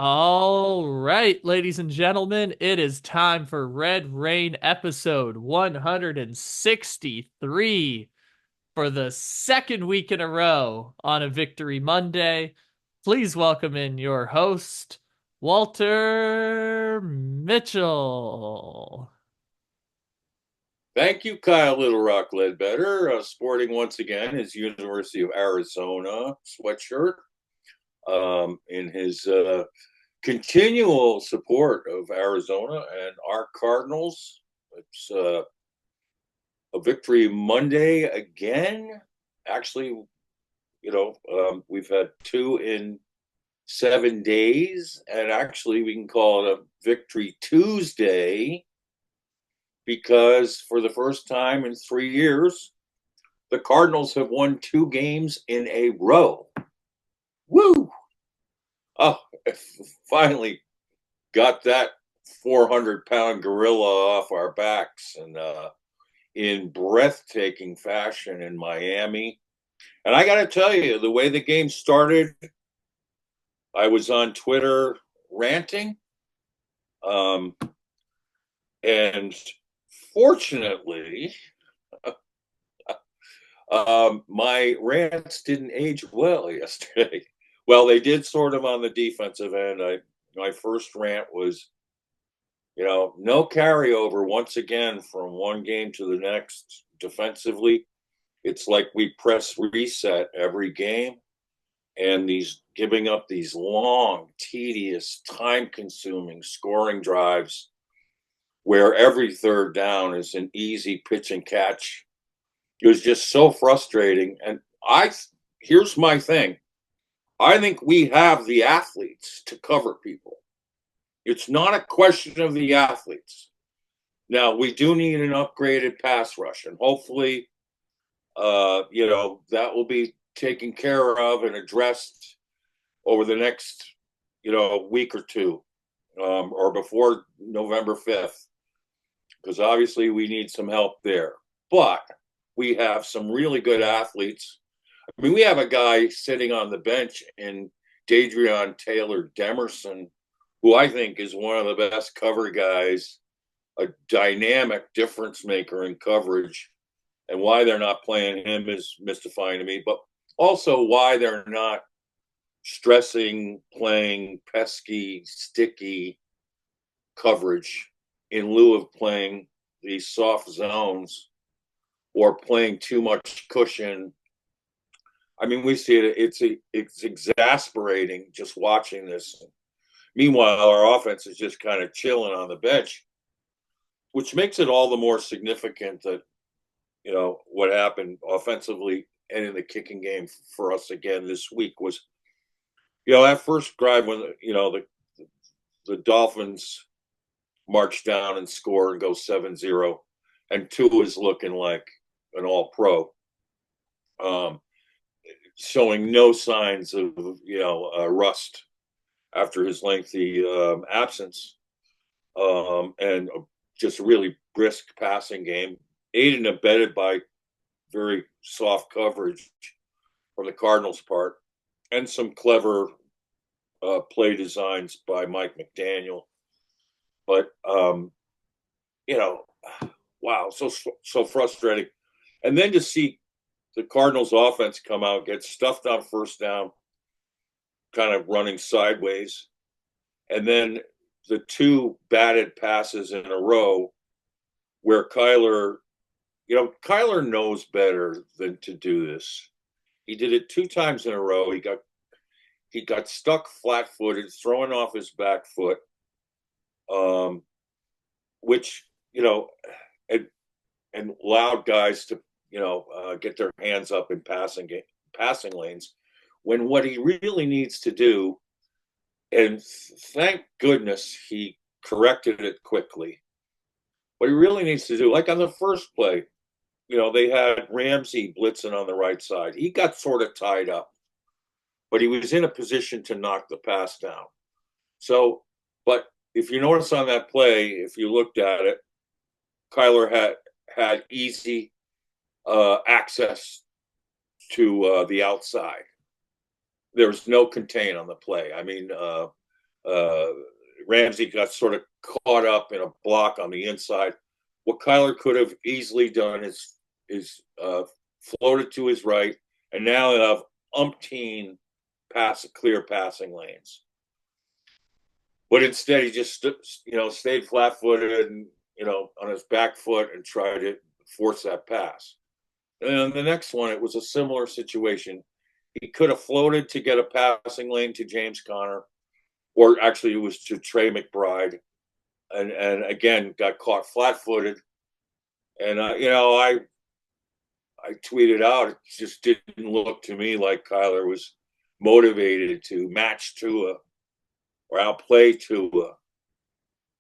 All right, ladies and gentlemen, it is time for Red Rain episode 163 for the second week in a row on a Victory Monday. Please welcome in your host, Walter Mitchell. Thank you, Kyle Little Rock Ledbetter, sporting once again his University of Arizona sweatshirt in his continual support of Arizona and our Cardinals. It's a Victory Monday again. Actually, we've had two in 7 days, and actually, we can call it a Victory Tuesday because for the first time in 3 years, the Cardinals have won 2 games in a row. Woo! Oh, finally got that 400-pound gorilla off our backs and in breathtaking fashion in Miami. And I got to tell you, the way the game started, I was on Twitter ranting. And fortunately, my rants didn't age well yesterday. Well, they did sort of on the defensive end. My first rant was, no carryover once again from one game to the next defensively. It's like we press reset every game, and these giving up these long, tedious, time-consuming scoring drives where every third down is an easy pitch and catch. It was just so frustrating. And here's my thing. I think we have the athletes to cover people. It's not a question of the athletes. Now, we do need an upgraded pass rush, and hopefully, that will be taken care of and addressed over the next, week or two, or before November 5th, because obviously we need some help there. But we have some really good athletes. I mean, we have a guy sitting on the bench in Dadrion Taylor Demerson, who I think is one of the best cover guys, a dynamic difference maker in coverage. And why they're not playing him is mystifying to me, but also why they're not stressing playing pesky, sticky coverage in lieu of playing these soft zones or playing too much cushion. I mean, we see it. It's exasperating just watching this. Meanwhile, our offense is just kind of chilling on the bench, which makes it all the more significant that, what happened offensively and in the kicking game for us again this week was, that first drive when, the Dolphins march down and score and go 7-0, and Tua is looking like an all-pro, showing no signs of, rust after his lengthy absence, and just a really brisk passing game, aided and abetted by very soft coverage from the Cardinals' part, and some clever play designs by Mike McDaniel. But wow, so frustrating. And then to see the Cardinals' offense come out, get stuffed on first down, kind of running sideways, and then the two batted passes in a row where Kyler knows better than to do this. He did it 2 times in a row. He got stuck flat-footed, throwing off his back foot, which and allowed guys to get their hands up in passing lanes. When what he really needs to do, and thank goodness he corrected it quickly. What he really needs to do, like on the first play, they had Ramsey blitzing on the right side. He got sort of tied up, but he was in a position to knock the pass down. So, but if you notice on that play, if you looked at it, Kyler had easy access to the outside. There was no contain on the play. I mean, uh, Ramsey got sort of caught up in a block on the inside. What Kyler could have easily done is floated to his right, and now he'll have umpteen clear passing lanes. But instead, he just stayed flat-footed and on his back foot and tried to force that pass. And the next one, it was a similar situation. He could have floated to get a passing lane to James Conner, or actually it was to Trey McBride, and again got caught flat-footed. And I tweeted out, it just didn't look to me like Kyler was motivated to match Tua or outplay Tua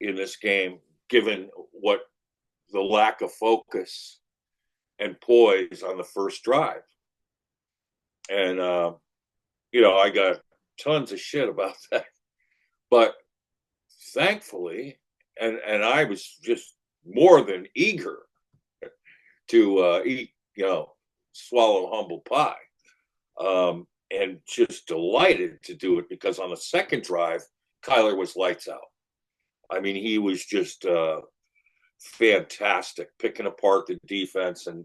in this game, given what the lack of focus and poise on the first drive. And I got tons of shit about that, but thankfully, and I was just more than eager to eat, swallow humble pie, and just delighted to do it, because on the second drive, Kyler was lights out. I mean, he was just fantastic, picking apart the defense, and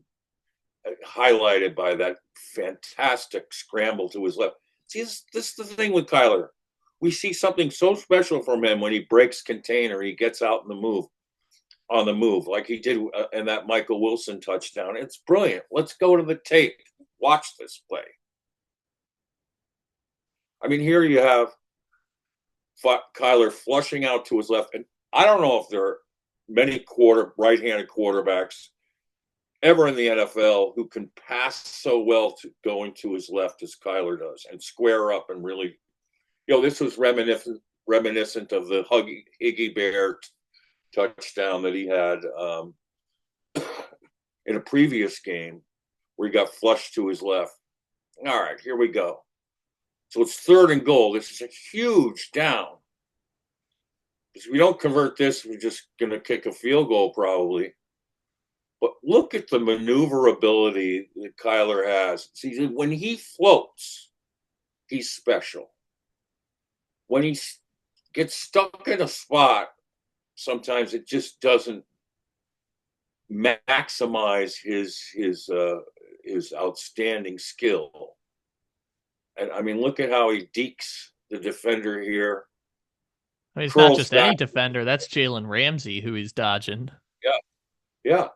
highlighted by that fantastic scramble to his left. See, this is the thing with Kyler. We see something so special from him when he breaks container. He gets out on the move, like he did in that Michael Wilson touchdown. It's brilliant. Let's go to the tape. Watch this play. I mean, here you have Kyler flushing out to his left. And I don't know if there are many right-handed quarterbacks ever in the NFL who can pass so well to going to his left as Kyler does, and square up and really, this was reminiscent of the Higgy Bear touchdown that he had in a previous game where he got flushed to his left. All right, here we go. So it's 3rd and goal. This is a huge down. If we don't convert this, we're just going to kick a field goal probably. But look at the maneuverability that Kyler has. See, when he floats, he's special. When he gets stuck in a spot, sometimes it just doesn't maximize his outstanding skill. And I mean, look at how he dekes the defender here. I mean, he's not just any defender. That's Jalen Ramsey who he's dodging. Yeah.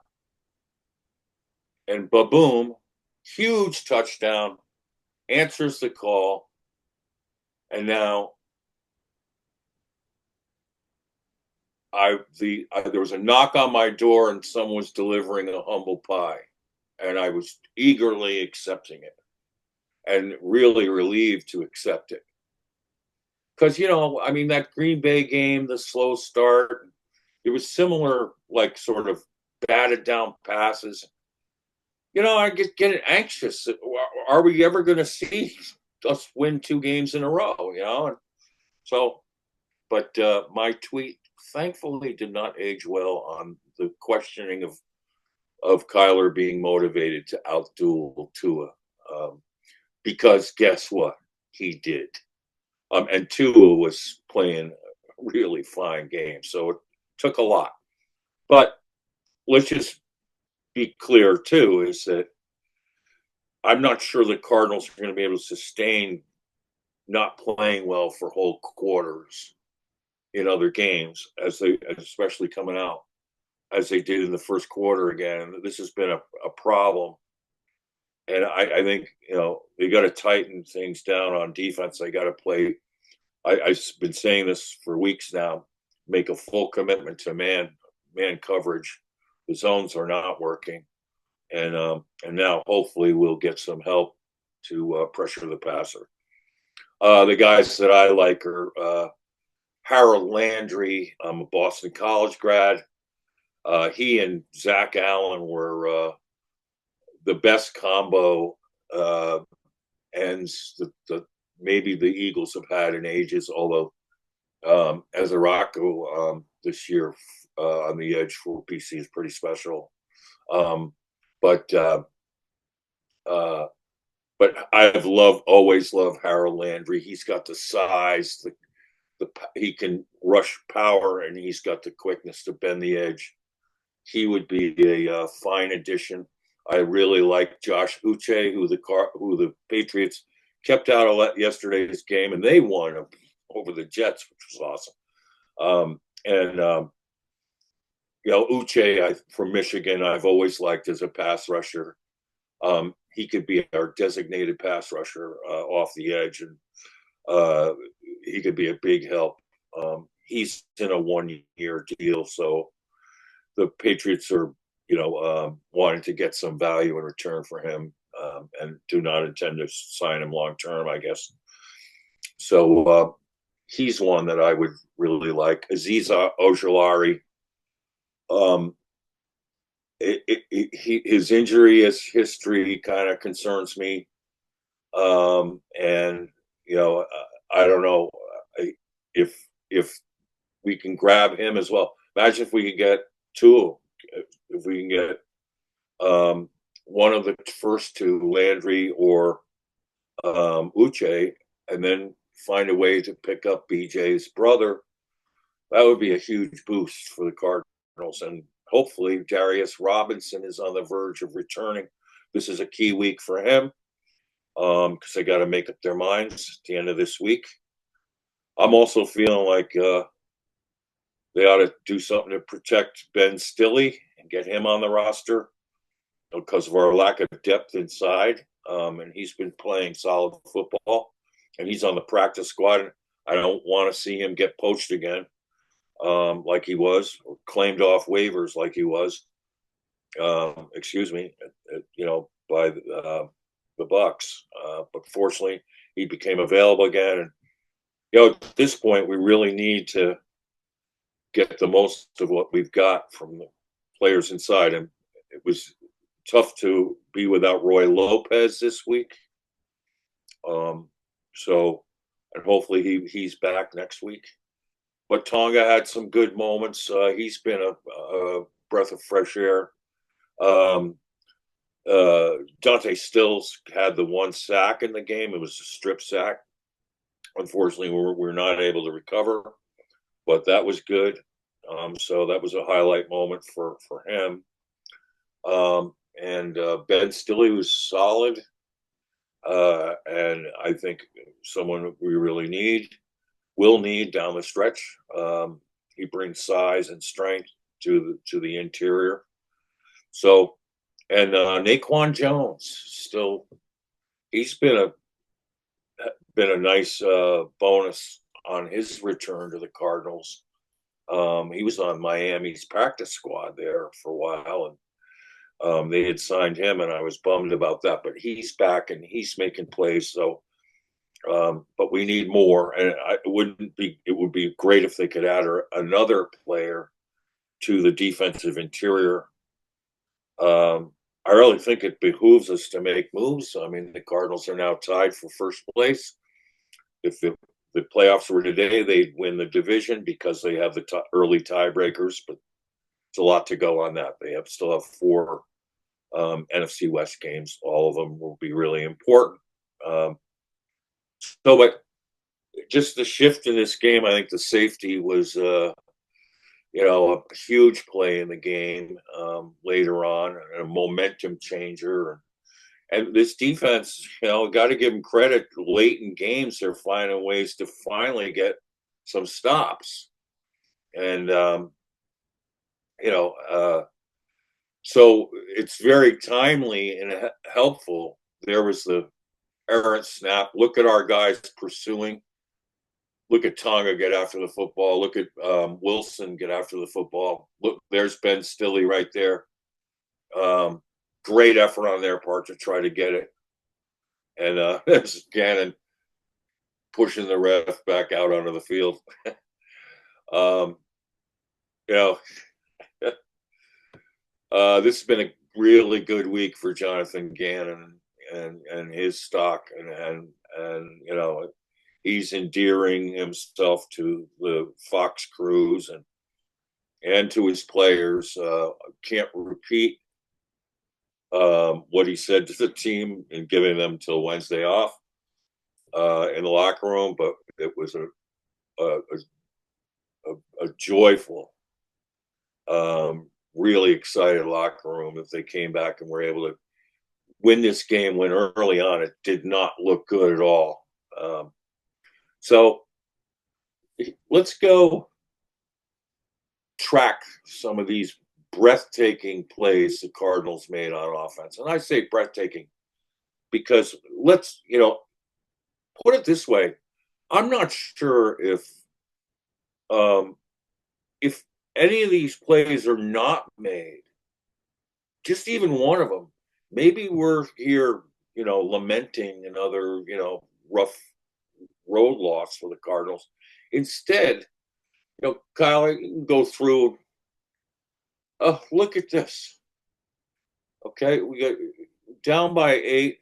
And ba-boom, huge touchdown, answers the call. And now there was a knock on my door and someone was delivering a humble pie. And I was eagerly accepting it and really relieved to accept it. Because, that Green Bay game, the slow start, it was similar, like sort of batted down passes. I get getting anxious. Are we ever going to see us win 2 games in a row? So, but my tweet thankfully did not age well on the questioning of Kyler being motivated to outduel Tua, because guess what? He did. And Tua was playing a really fine game, so it took a lot. But let's just be clear, too, is that I'm not sure the Cardinals are going to be able to sustain not playing well for whole quarters in other games, especially coming out, as they did in the first quarter again. This has been a problem. And I think, they got to tighten things down on defense. They got to play. I've been saying this for weeks now, make a full commitment to man coverage. The zones are not working. And now hopefully we'll get some help to pressure the passer. The guys that I like are Harold Landry, a Boston College grad. He and Zach Allen were the best combo ends that maybe the Eagles have had in ages, although Azarako this year on the edge for PC is pretty special. But I've always loved Harold Landry. He's got the size, he can rush power, and he's got the quickness to bend the edge. He would be a fine addition. I really like Josh Uche, who the Patriots kept out of yesterday's game, and they won over the Jets, which was awesome. Uche from Michigan, I've always liked as a pass rusher. He could be our designated pass rusher off the edge, and he could be a big help. He's in a 1-year deal, so the Patriots are, wanting to get some value in return for him, and do not intend to sign him long term, I guess. So he's one that I would really like. Azeez Ojulari. His injury history kind of concerns me, and I don't know if we can grab him as well. Imagine if we could get two. If we can get one of the first two, Landry or Uche, and then find a way to pick up BJ's brother, that would be a huge boost for the Cardinals. And hopefully Darius Robinson is on the verge of returning. This is a key week for him, because they got to make up their minds at the end of this week. I'm also feeling like they ought to do something to protect Ben Stille and get him on the roster, because of our lack of depth inside. And he's been playing solid football, and he's on the practice squad. I don't want to see him get poached again, like he was, or claimed off waivers like he was. By the Bucks. But fortunately, he became available again. And at this point, we really need to get the most of what we've got from the players inside. And it was tough to be without Roy Lopez this week. And hopefully he's back next week. But Tonga had some good moments. He's been a breath of fresh air. Dante Stills had the one sack in the game. It was a strip sack. Unfortunately, we're not able to recover, but that was good. So that was a highlight moment for him. And Ben Stille was solid. And I think someone we really will need down the stretch. He brings size and strength to the interior. So, and Naquan Jones still, he's been a nice bonus on his return to the Cardinals. He was on Miami's practice squad there for a while, and they had signed him, and I was bummed about that. But he's back and he's making plays. So, but we need more, and it would be great if they could add another player to the defensive interior. I really think it behooves us to make moves. I mean, the Cardinals are now tied for first place. If the playoffs were today, they'd win the division because they have the early tiebreakers, but it's a lot to go on that. They still have 4 NFC West games. All of them will be really important. But just the shift in this game, I think the safety was, a huge play in the game later on, and a momentum changer. And this defense, got to give them credit. Late in games, they're finding ways to finally get some stops. And, so it's very timely and helpful. There was the errant snap. Look at our guys pursuing. Look at Tonga get after the football. Look at Wilson get after the football. Look, there's Ben Stille right there. Great effort on their part to try to get it. And there's Gannon pushing the ref back out onto the field. This has been a really good week for Jonathan Gannon and his stock, and he's endearing himself to the Fox crews and to his players. Can't repeat what he said to the team and giving them till Wednesday off in the locker room, but it was a a joyful, really excited locker room if they came back and were able to win this game when early on it did not look good at all. So let's go track some of these breathtaking plays the Cardinals made on offense. And I say breathtaking because let's, put it this way. I'm not sure if any of these plays are not made, just even one of them, maybe we're here, lamenting another, rough road loss for the Cardinals. Instead, Kyle, you can go through. Oh, look at this. Okay, we got down by 8,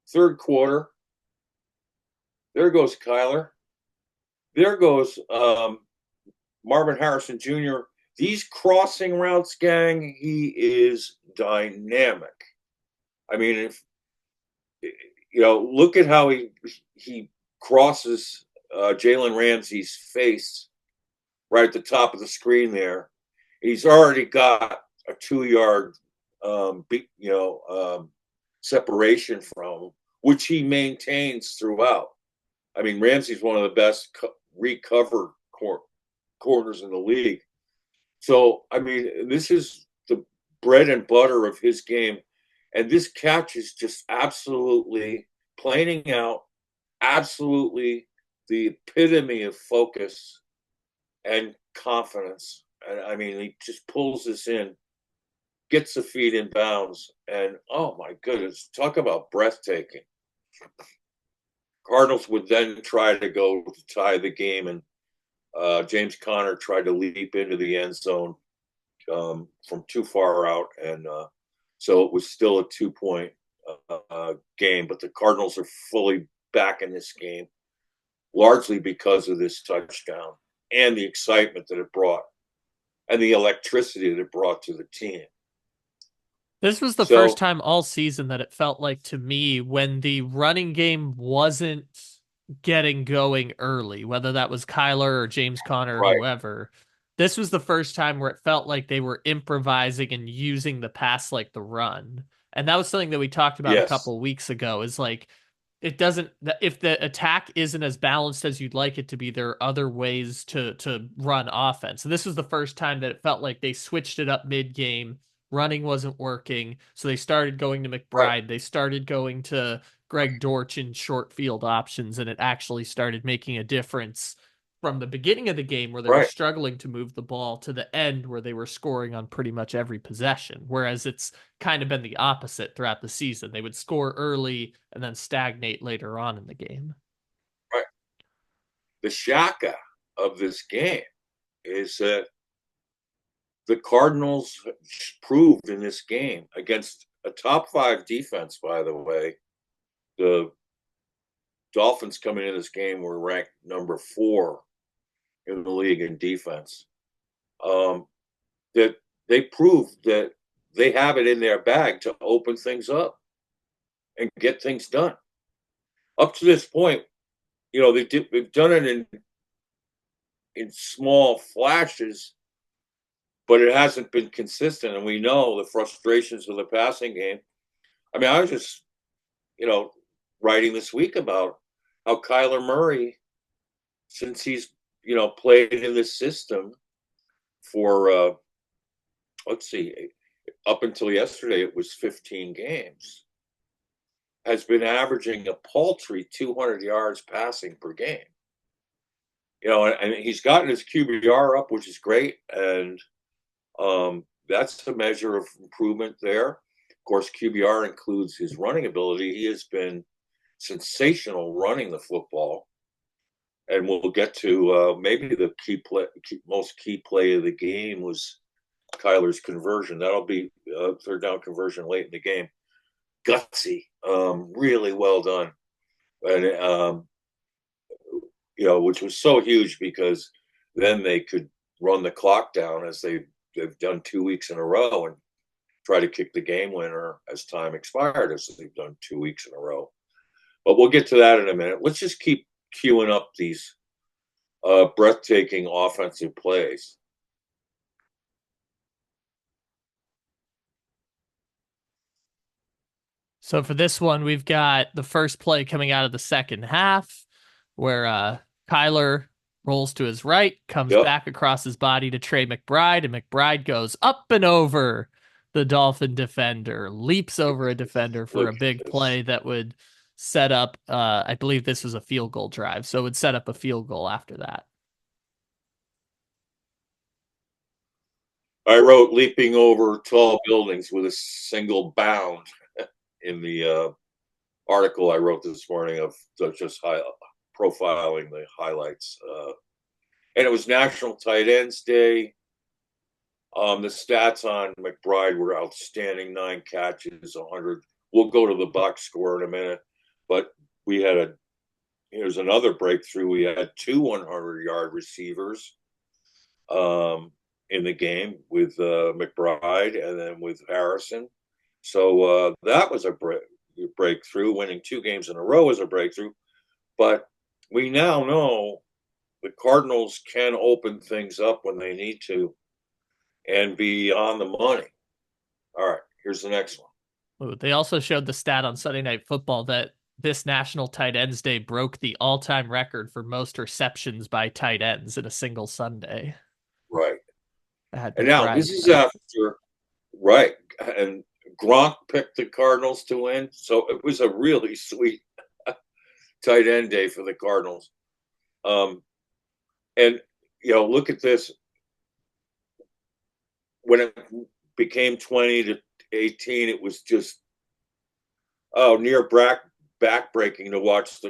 third quarter. There goes Kyler. There goes Marvin Harrison Jr. These crossing routes, gang, he is dynamic. I mean, if look at how he crosses Jalen Ramsey's face right at the top of the screen there. He's already got a 2-yard, separation from him, which he maintains throughout. I mean, Ramsey's one of the best recover corners in the league. So, I mean, this is the bread and butter of his game. And this catch is just absolutely planing out, absolutely the epitome of focus and confidence. And I mean, he just pulls this in, gets the feet in bounds, and oh my goodness, talk about breathtaking. Cardinals would then try to go to tie the game, and James Conner tried to leap into the end zone from too far out, and so it was still a 2-point game. But the Cardinals are fully back in this game, largely because of this touchdown and the excitement that it brought and the electricity that it brought to the team. This was the first time all season that it felt like to me when the running game wasn't getting going early, whether that was Kyler or James Conner or whoever. This was the first time where it felt like they were improvising and using the pass like the run. And that was something that we talked about a couple of weeks ago, is like, it doesn't, if the attack isn't as balanced as you'd like it to be, there are other ways to run offense. And this was the first time that it felt like they switched it up mid-game. Running wasn't working, so they started going to McBride. Right. They started going to Greg Dortch in short field options, and it actually started making a difference from the beginning of the game where they were struggling to move the ball to the end where they were scoring on pretty much every possession, whereas it's kind of been the opposite throughout the season. They would score early and then stagnate later on in the game. Right. The shaka of this game is that the Cardinals proved in this game against a top 5 defense, by the way. The Dolphins coming in this game were ranked number 4 in the league in defense. That they proved that they have it in their bag to open things up and get things done. Up to this point, they've done it in small flashes, but it hasn't been consistent. And we know the frustrations of the passing game. I mean, I was just, writing this week about how Kyler Murray, since he's, played in this system for, up until yesterday, it was 15 games, has been averaging a paltry 200 yards passing per game. And he's gotten his QBR up, which is great. And that's a measure of improvement there. Of course, QBR includes his running ability. He has been sensational running the football. And we'll get to maybe the most key play of the game was Kyler's conversion. That'll be a third down conversion late in the game. Gutsy, really well done. And, which was so huge because then they could run the clock down as they've done 2 weeks in a row and try to kick the game winner as time expired, as they've done 2 weeks in a row. But we'll get to that in a minute. Let's just keep queuing up these breathtaking offensive plays. So for this one, we've got the first play coming out of the second half where Kyler rolls to his right, comes Yep. back across his body to Trey McBride, and McBride goes up and over the Dolphin defender, leaps over a defender for a big play that would set up, I believe this was a field goal drive, so it would set up a field goal after that. I wrote leaping over tall buildings with a single bound in the article I wrote this morning of just profiling the highlights. And it was National Tight Ends Day. The stats on McBride were outstanding: 9 catches, 100. We'll go to the box score in a minute, but here's another breakthrough. We had 2 100-yard receivers in the game with McBride and then with Harrison. So that was a breakthrough. Winning 2 games in a row is a breakthrough. But we now know the Cardinals can open things up when they need to and be on the money. All right, here's the next one. Ooh, they also showed the stat on Sunday Night Football that this National Tight Ends Day broke the all-time record for most receptions by tight ends in a single Sunday. Right. And now this is after, right, and Gronk picked the Cardinals to win, so it was a really sweet tight end day for the Cardinals. And look at this. When it became 20-18, it was just near backbreaking to watch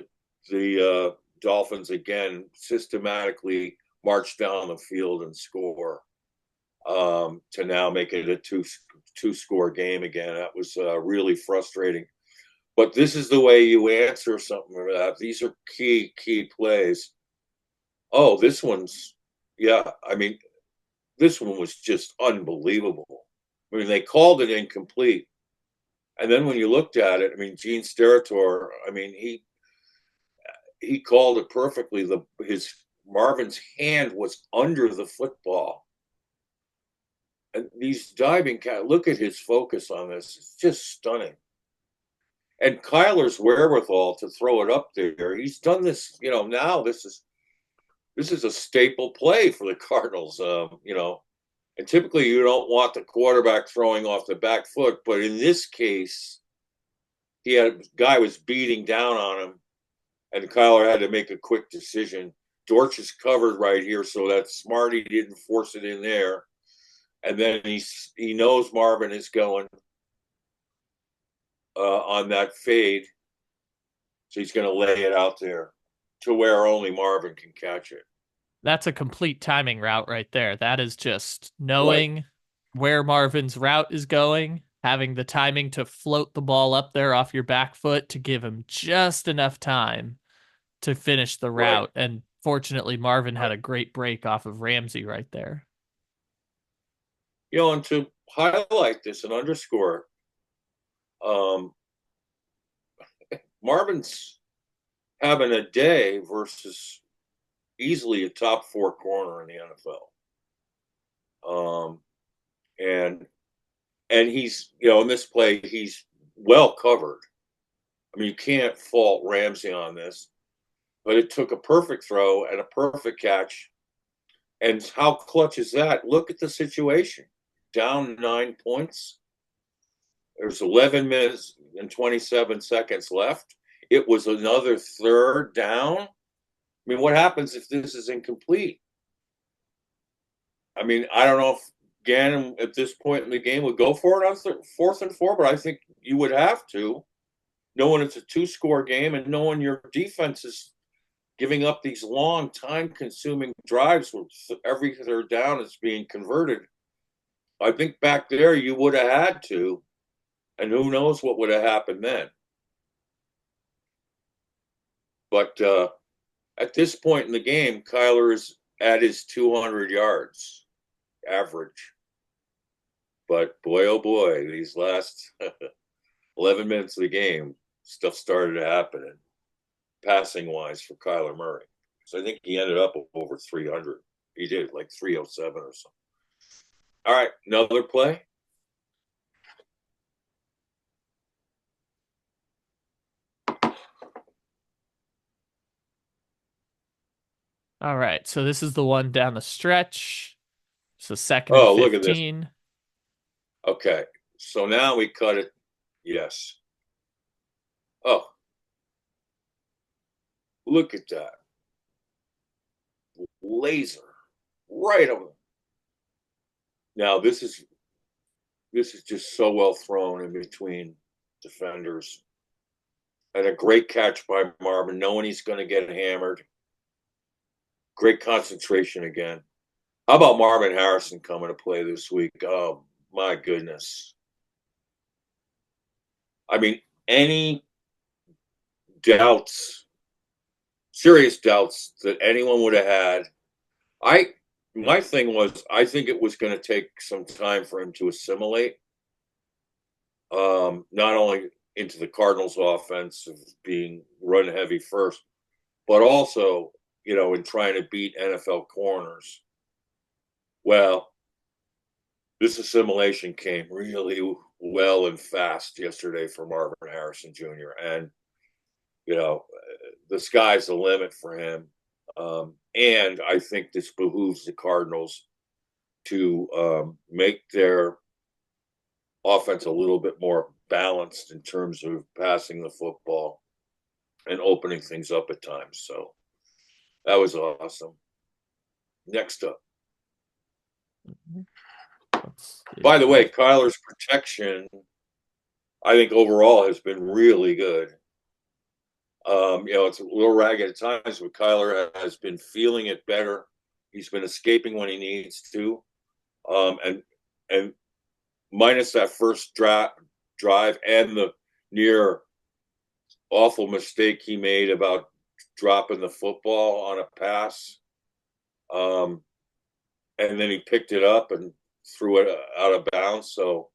the Dolphins again systematically march down the field and score. To now make it a two-score game again. That was really frustrating. But this is the way you answer something like that. These are key plays. Oh, this one's, yeah, I mean, this one was just unbelievable. I mean, they called it incomplete. And then when you looked at it, I mean, Gene Steratore, I mean, he called it perfectly. Marvin's hand was under the football. And these diving look at his focus on this. It's just stunning. And Kyler's wherewithal to throw it up there. He's done this, now this is a staple play for the Cardinals, and typically you don't want the quarterback throwing off the back foot, but in this case, guy was beating down on him, and Kyler had to make a quick decision. Dortch is covered right here, so that's smart. He didn't force it in there. And then he knows Marvin is going on that fade, so he's going to lay it out there to where only Marvin can catch it. That's a complete timing route right there. That is just knowing where Marvin's route is going, having the timing to float the ball up there off your back foot to give him just enough time to finish the route. Right. And fortunately, Marvin had a great break off of Ramsey right there. And to highlight this and underscore, Marvin's having a day versus easily a top 4 corner in the NFL. And he's, in this play, he's well covered. I mean, you can't fault Ramsey on this, but it took a perfect throw and a perfect catch. And how clutch is that? Look at the situation. Down 9 points. There's 11 minutes and 27 seconds left. It was another 3rd down. I mean, what happens if this is incomplete? I mean, I don't know if Gannon at this point in the game would go for it on 4th and 4, but I think you would have to, knowing it's a 2-score game and knowing your defense is giving up these long, time-consuming drives where every 3rd down is being converted. I think back there you would have had to, and who knows what would have happened then. But at this point in the game, Kyler is at his 200 yards average. But boy, oh boy, these last 11 minutes of the game, stuff started happening passing-wise for Kyler Murray. So I think he ended up over 300. He did like 307 or something. All right, another play. All right, so this is the one down the stretch. So second and Oh, look at this. 15. Okay, so now we cut it. Yes. Oh, look at that. Laser. Right on. Now this is just so well thrown in between defenders. And a great catch by Marvin, knowing he's going to get hammered. Great concentration again. How about Marvin Harrison coming to play this week? Oh, my goodness. I mean, any doubts, serious doubts that anyone would have had. My thing was, I think it was going to take some time for him to assimilate, not only into the Cardinals' offense of being run heavy first, but also, in trying to beat NFL corners. Well, this assimilation came really well and fast yesterday for Marvin Harrison Jr. And, the sky's the limit for him. And I think this behooves the Cardinals to make their offense a little bit more balanced in terms of passing the football and opening things up at times. So that was awesome. Next up. By the way, Kyler's protection, I think overall has been really good. It's a little ragged at times, but Kyler has been feeling it better. He's been escaping when he needs to. And minus that first drive and the near awful mistake he made about dropping the football on a pass. And then he picked it up and threw it out of bounds. So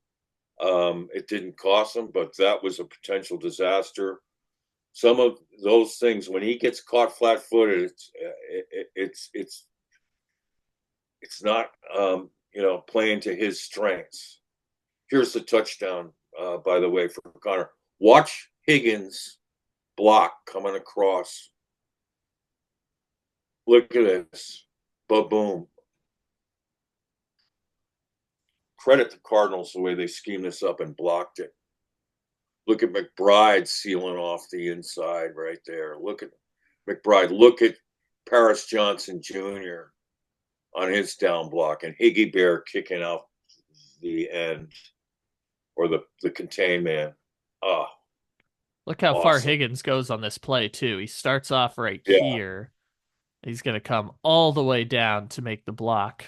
it didn't cost him, but that was a potential disaster. Some of those things, when he gets caught flat-footed, it's not playing to his strengths. Here's the touchdown, by the way, for Connor. Watch Higgins block coming across. Look at this. Ba-boom. Credit the Cardinals the way they schemed this up and blocked it. Look at McBride sealing off the inside right there. Look at McBride. Look at Paris Johnson Jr. on his down block, and Higgy Bear kicking out the end or the contain man. Oh, look how awesome. far Higgins goes on this play too. He starts off right here. He's going to come all the way down to make the block.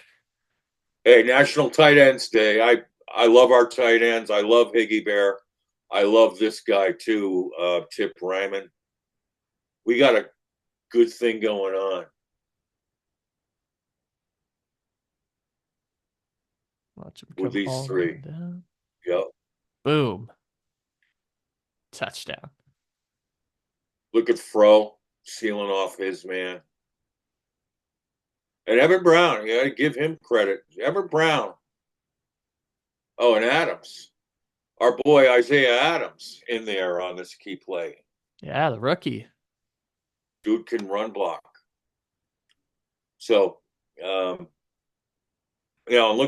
Hey, National Tight Ends Day. I love our tight ends. I love Higgy Bear. I love this guy too, Tip Ryman. We got a good thing going on. Watch him with these three. Yep. Boom. Touchdown. Look at Fro sealing off his man. And Evan Brown, you got to give him credit. Evan Brown. Oh, and Adams. Our boy Isaiah Adams in there on this key play. Yeah, the rookie. Dude can run block. So, look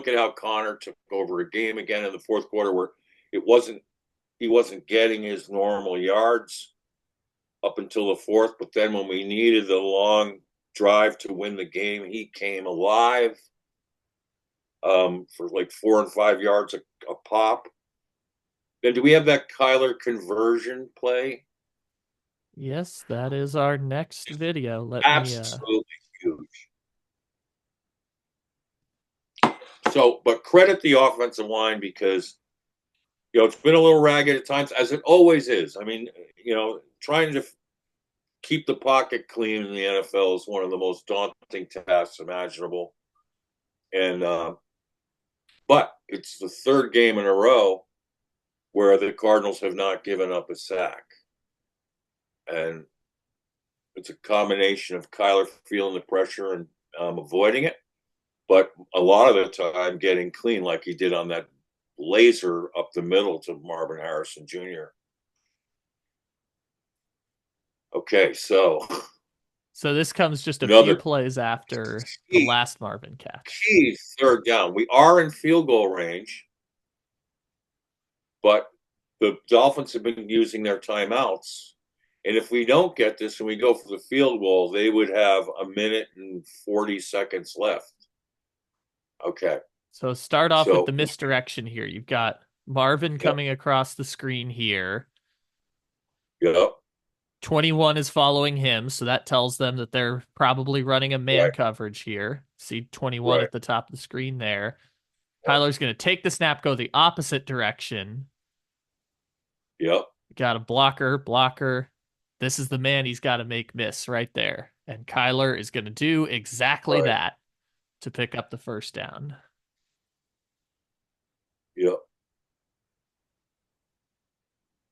at how Connor took over a game again in the fourth quarter where he wasn't getting his normal yards up until the fourth. But then when we needed the long drive to win the game, he came alive for like 4 and 5 yards a pop. Then do we have that Kyler conversion play? Yes, that is our next video. Absolutely huge. So, but credit the offensive line because, it's been a little ragged at times, as it always is. I mean, trying to keep the pocket clean in the NFL is one of the most daunting tasks imaginable. And, but it's the third game in a row where the Cardinals have not given up a sack. And it's a combination of Kyler feeling the pressure and avoiding it, but a lot of the time getting clean like he did on that laser up the middle to Marvin Harrison Jr. Okay, so this comes just a few another plays after the key, last Marvin catch. key third down. We are in field goal range, but the Dolphins have been using their timeouts. And if we don't get this and we go for the field goal, they would have a minute and 40 seconds left. Okay. So start off with So, the misdirection here. You've got Marvin yep, coming across the screen here. yep, 21 is following him, so that tells them that they're probably running a man right, coverage here. See 21 right, at the top of the screen there. yep, Kyler's going to take the snap, go the opposite direction. yep, Got a blocker. This is the man he's got to make miss right there. And Kyler is going to do exactly right, that to pick up the first down. yep.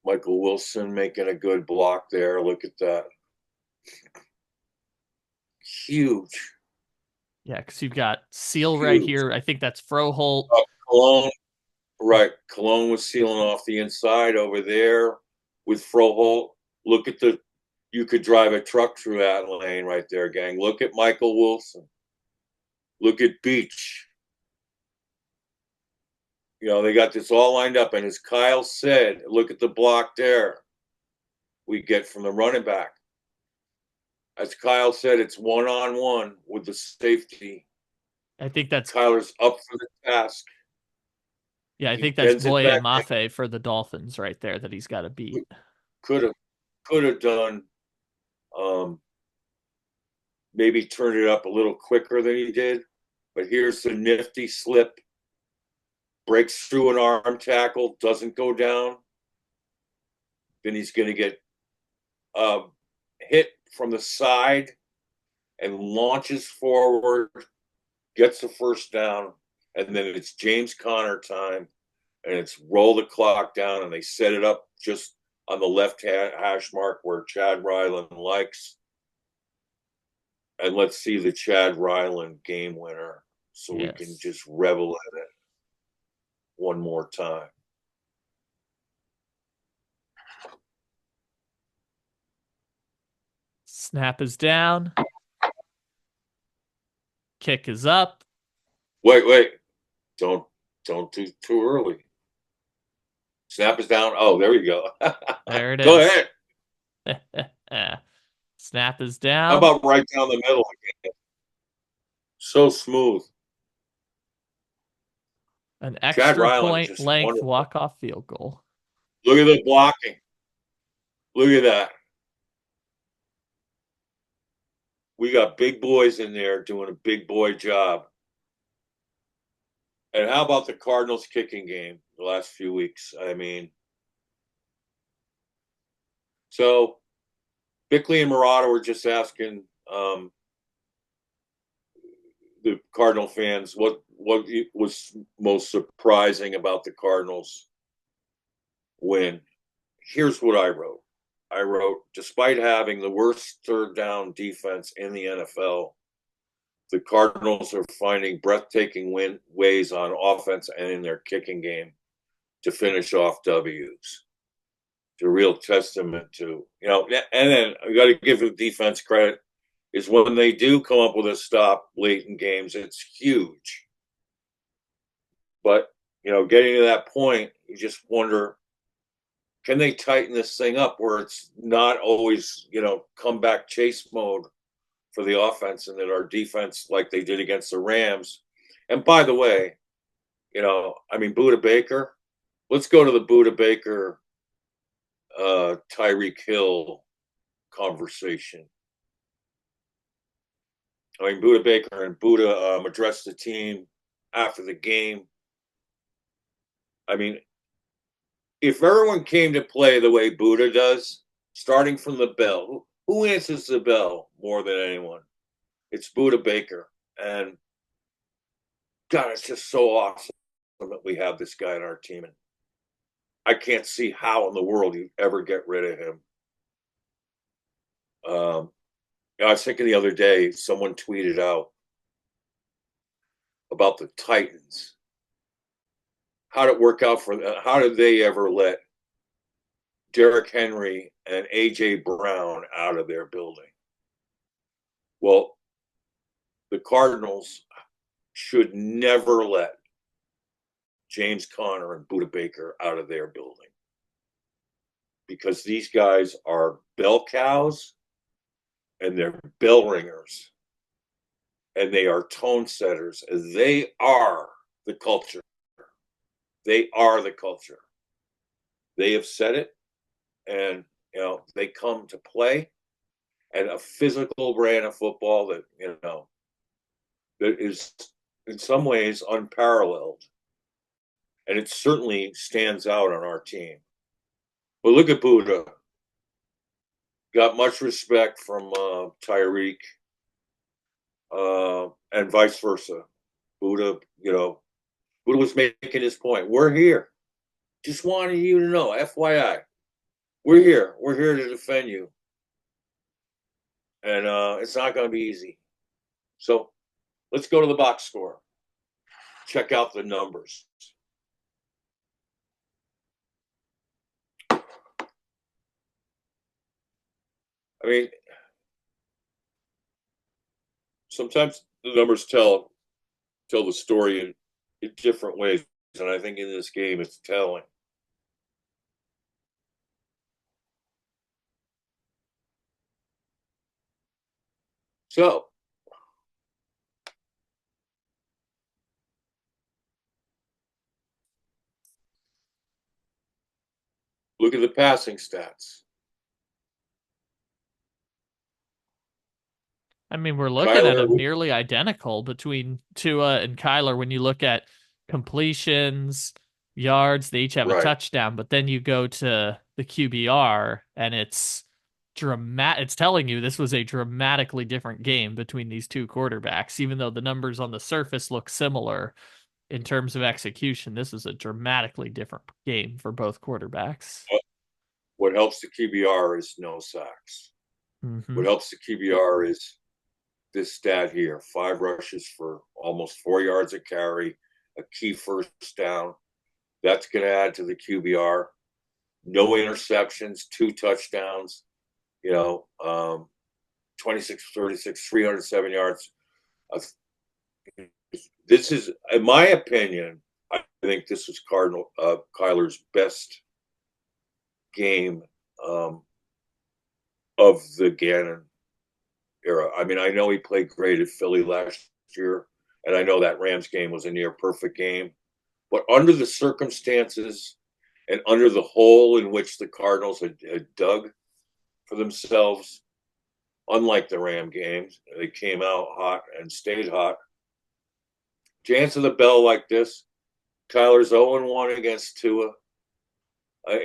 Michael Wilson making a good block there. Look at that. Huge, Yeah, because you've got Seal right huge. here. I think that's Froholt. Cologne, right. Cologne was sealing off the inside over there with Froholt. Look at you could drive a truck through that lane right there, gang. Look at Michael Wilson. Look at Beach. They got this all lined up. And as Kyle said, look at the block there we get from the running back. As Kyle said, it's one-on-one with the safety. I think that's Kyler's up for the task. Yeah, I He think that's bends it Boye back. Mafe for the Dolphins right there that he's got to beat. Could have done maybe turn it up a little quicker than he did. But here's the nifty slip. Breaks through an arm tackle, doesn't go down. Then he's going to get hit from the side and launches forward, gets the first down, and then it's James Conner time, and it's roll the clock down, and they set it up just on the left hash mark where Chad Ryland likes. And let's see the Chad Ryland game winner so we can Yes. just revel in it one more time. Snap is down. Kick is up. Wait. Don't do too early. Snap is down. Oh, there we go. There it Go is. ahead. Snap is How down. about right down the middle again? So smooth. An Chad extra Ryland is point just length wonderful. walk-off field goal. Look at the blocking. Look at that. We got big boys in there doing a big boy job. And how about the Cardinals kicking game the last few weeks? I mean, so Bickley and Murata were just asking the Cardinal fans what was most surprising about the Cardinals win. Here's what I wrote. I wrote, despite having the worst third down defense in the NFL, the Cardinals are finding breathtaking ways on offense and in their kicking game to finish off W's. It's a real testament to, and then I got to give the defense credit is when they do come up with a stop late in games, it's huge. But, getting to that point, you just wonder, can they tighten this thing up where it's not always, comeback chase mode for the offense and that our defense, like they did against the Rams. And by the way, Budda Baker, let's go to the Budda Baker, Tyreek Hill conversation. Budda Baker and Budda addressed the team after the game. If everyone came to play the way Budda does, starting from the bell, who answers the bell more than anyone? It's Budda Baker. And God, it's just so awesome that we have this guy on our team. And I can't see how in the world you ever get rid of him. I was thinking the other day, someone tweeted out about the Titans. How did it work out for them? How did they ever let Derrick Henry and A.J. Brown out of their building? Well, the Cardinals should never let James Conner and Budda Baker out of their building, because these guys are bell cows and they're bell ringers and they are tone setters. They are the culture. They are the culture. They have said it, and they come to play, and a physical brand of football that that is in some ways unparalleled, and it certainly stands out on our team. But look at Budda. Got much respect from Tyreek, and vice versa. Budda, Budda was making his point. We're here. Just wanted you to know, FYI, we're here. We're here to defend you. And it's not going to be easy. So let's go to the box score. Check out the numbers. I mean, sometimes the numbers tell the story in different ways, and I think in this game it's telling. So look at the passing stats. I mean, we're looking at a nearly identical between Tua and Kyler when you look at completions, yards. They each have a touchdown, but then you go to the QBR and it's dramatic. It's telling you this was a dramatically different game between these two quarterbacks, even though the numbers on the surface look similar in terms of execution. This is a dramatically different game for both quarterbacks. What helps the QBR is no sacks. Mm-hmm. What helps the QBR is this stat here: 5 rushes for almost 4 yards a carry, a key first down. That's going to add to the QBR. No interceptions, 2 touchdowns, 26, 36, 307 yards. This is, in my opinion, I think this was Kyler's best game of the Gannon era. I mean, I know he played great at Philly last year, and I know that Rams game was a near perfect game. But under the circumstances and under the hole in which the Cardinals had dug for themselves, unlike the Ram games, they came out hot and stayed hot. To answer the bell like this, Kyler's 0-1 against Tua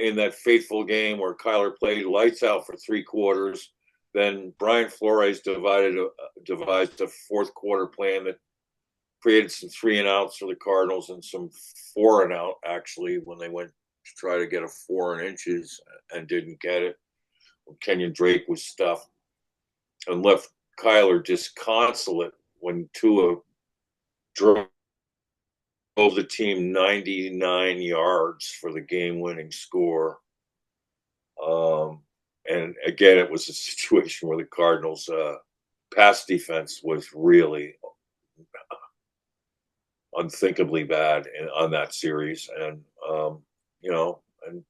in that fateful game where Kyler played lights out for 3 quarters. Then Brian Flores devised a fourth quarter plan that created some 3-and-outs for the Cardinals and some 4-and-out, actually, when they went to try to get a 4 inches and didn't get it. Kenyon Drake was stuffed and left Kyler disconsolate when Tua drove the team 99 yards for the game-winning score. And again, it was a situation where the Cardinals' pass defense was really unthinkably bad on that series. And, and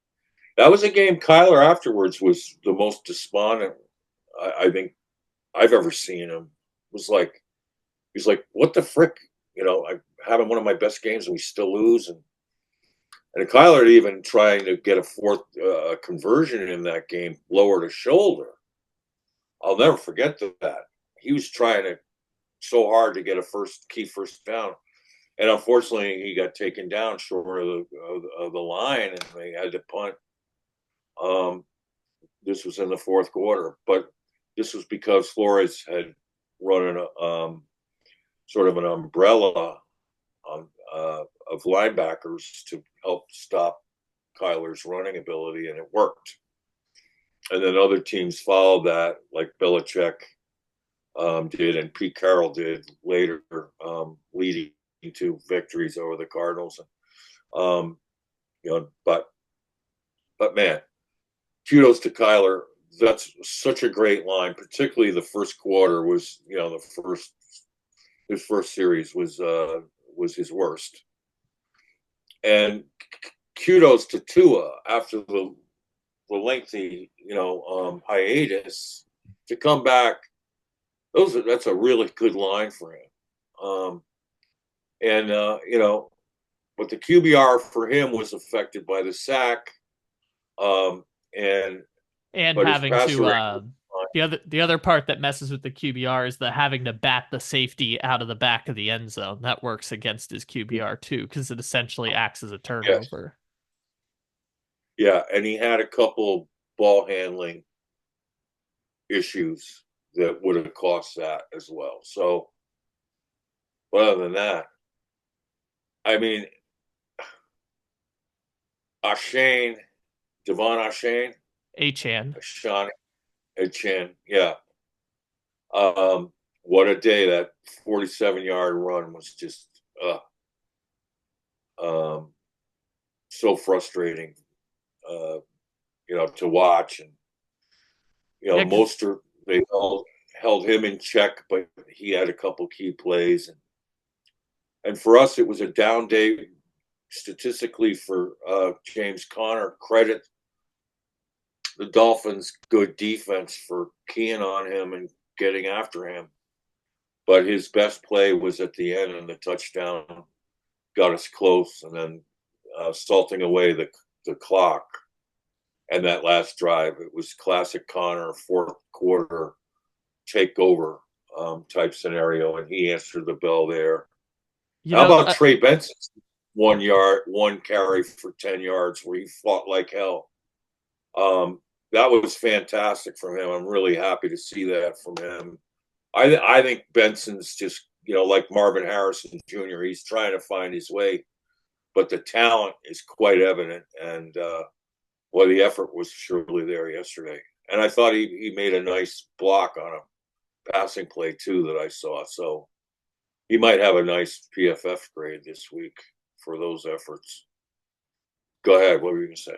that was a game Kyler afterwards was the most despondent I think I've ever seen him. He's like, what the frick? I'm having one of my best games and we still lose. And Kyler even trying to get a fourth conversion in that game, lower to shoulder. I'll never forget that. He was trying so hard to get a key first down. And unfortunately, he got taken down short of the line, and they had to punt. This was in the fourth quarter, but this was because Flores had run sort of an umbrella of linebackers to help stop Kyler's running ability, and it worked. And then other teams followed that, like Belichick did, and Pete Carroll did later, leading to victories over the Cardinals. Um, but man, kudos to Kyler. That's such a great line. Particularly the first quarter was, the first his first series was his worst. And kudos to Tua after the lengthy, hiatus to come back. That's a really good line for him. And but the QBR for him was affected by the sack, and And but his having passer to rating was the other part that messes with the QBR is the having to bat the safety out of the back of the end zone. That works against his fine. QBR too, because it essentially acts as a Yes, turnover. yeah, and he had a couple ball handling issues that would have cost that as well. So, but other than that, I mean, Ashane, Devon Ashane, Achan. Ashane, Chan, yeah. What a day! That 47-yard run was just um, so frustrating, uh, to watch. And Yeah, because Mostert, they held him in check, but he had a couple key plays, and for us, it was a down day statistically for James Conner. Credit the Dolphins' good defense for keying on him and getting after him. But his best play was at the end, and the touchdown got us close, and then salting away the clock. And that last drive, it was classic Conner, fourth quarter takeover type scenario, and he answered the bell there. you How know, about Trey Benson's 1 yard, one carry for 10 yards where he fought like hell? That was fantastic from him. I'm really happy to see that from him. I think Benson's just, like Marvin Harrison Jr., he's trying to find his way, but the talent is quite evident. And, the effort was surely there yesterday. And I thought he made a nice block on a passing play, too, that I saw. So he might have a nice PFF grade this week for those efforts. Go ahead. What were you going to say?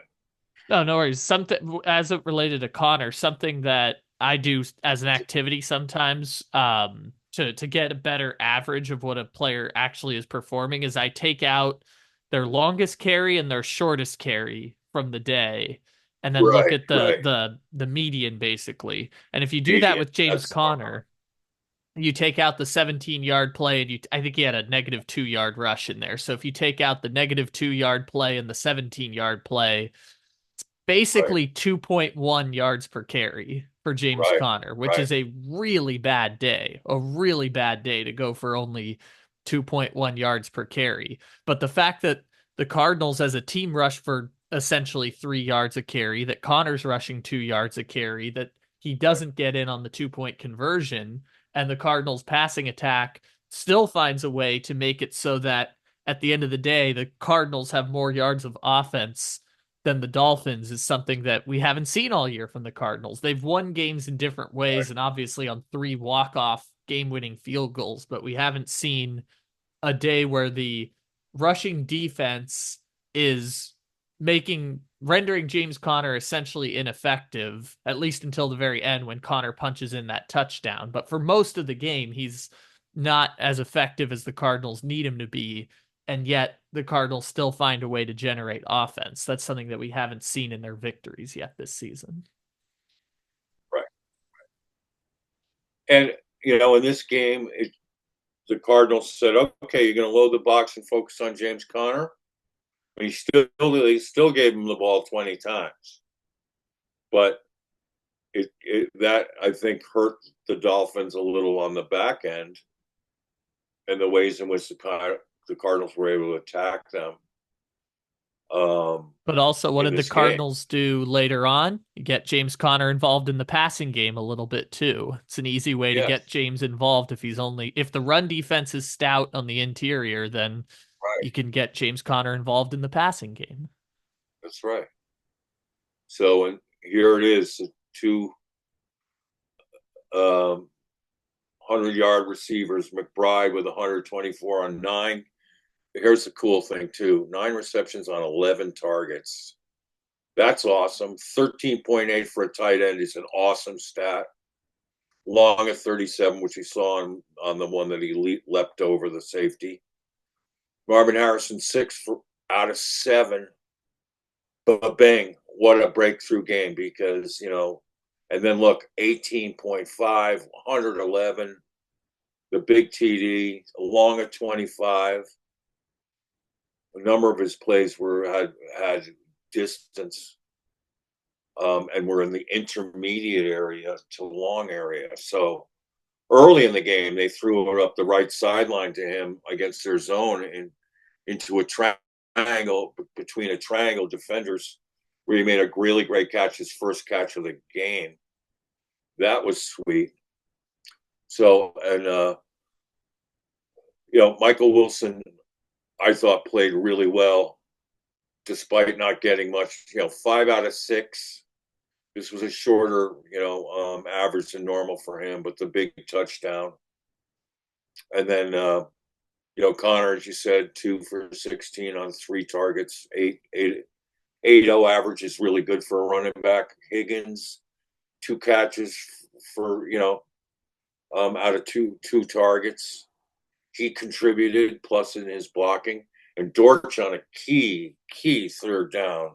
no, no worries. Something as it related to Connor, something that I do as an activity sometimes, to get a better average of what a player actually is performing is I take out their longest carry and their shortest carry from the day, and then look Right, at the right. the median basically. And if you do that Median. with James That's smart. Conner, you take out the 17-yard play and I think he had a negative 2 yard rush in there. So if you take out the negative 2 yard play and the 17-yard play, Right, basically 2.1 yards per carry for James right, Conner, which right, is a really bad day. A really bad day to go for only 2.1 yards per carry. But the fact that the Cardinals as a team rush for essentially 3 yards a carry, that Connor's rushing 2 yards a carry, that he right, doesn't get in on the 2 point conversion, and the Cardinals passing attack still finds a way to make it so that at the end of the day, the Cardinals have more yards of offense than the Dolphins is something that we haven't seen all year from the Cardinals. They've won games in different ways and obviously on 3 walk-off game-winning field goals, but we haven't seen a day where the rushing defense is rendering James Conner essentially ineffective, at least until the very end when Conner punches in that touchdown. But for most of the game, he's not as effective as the Cardinals need him to be, and yet the Cardinals still find a way to generate offense. That's something that we haven't seen in their victories yet this season. right. And in this game, the Cardinals said, "Okay, you're going to load the box and focus on James Conner." They still gave him the ball 20 times, but that I think hurt the Dolphins a little on the back end, and the ways in which the Cardinals were able to attack them But also, what in did the this game. Cardinals do later on? You get James Conner involved in the passing game a little bit too. It's an easy way to get Yes, James involved if the run defense is stout on the interior, then right. you can get James Conner involved in the passing game. That's right. So, and here it is, two um, 100-yard receivers. McBride with 124 on 9. Here's the cool thing, too. 9 receptions on 11 targets. That's awesome. 13.8 for a tight end is an awesome stat. Long at 37, which we saw on the one that he leapt over the safety. Marvin Harrison, 6 out of 7. But bang, what a breakthrough game because, and then look, 18.5, 111, the big TD, long at 25. A number of his plays had distance, and were in the intermediate area to long area. So early in the game, they threw it up the right sideline to him against their zone and into a triangle between a triangle defenders, where he made a really great catch, his first catch of the game. That was sweet. So, and Michael Wilson, I thought played really well, despite not getting much. 5 out of 6. This was a shorter, average than normal for him, but the big touchdown. And then, Connor, as you said, 2 for 16 on 3 targets, 8.0 average is really good for a running back. Higgins, 2 catches for, out of two targets. He contributed, plus in his blocking. And Dortch on a key 3rd down,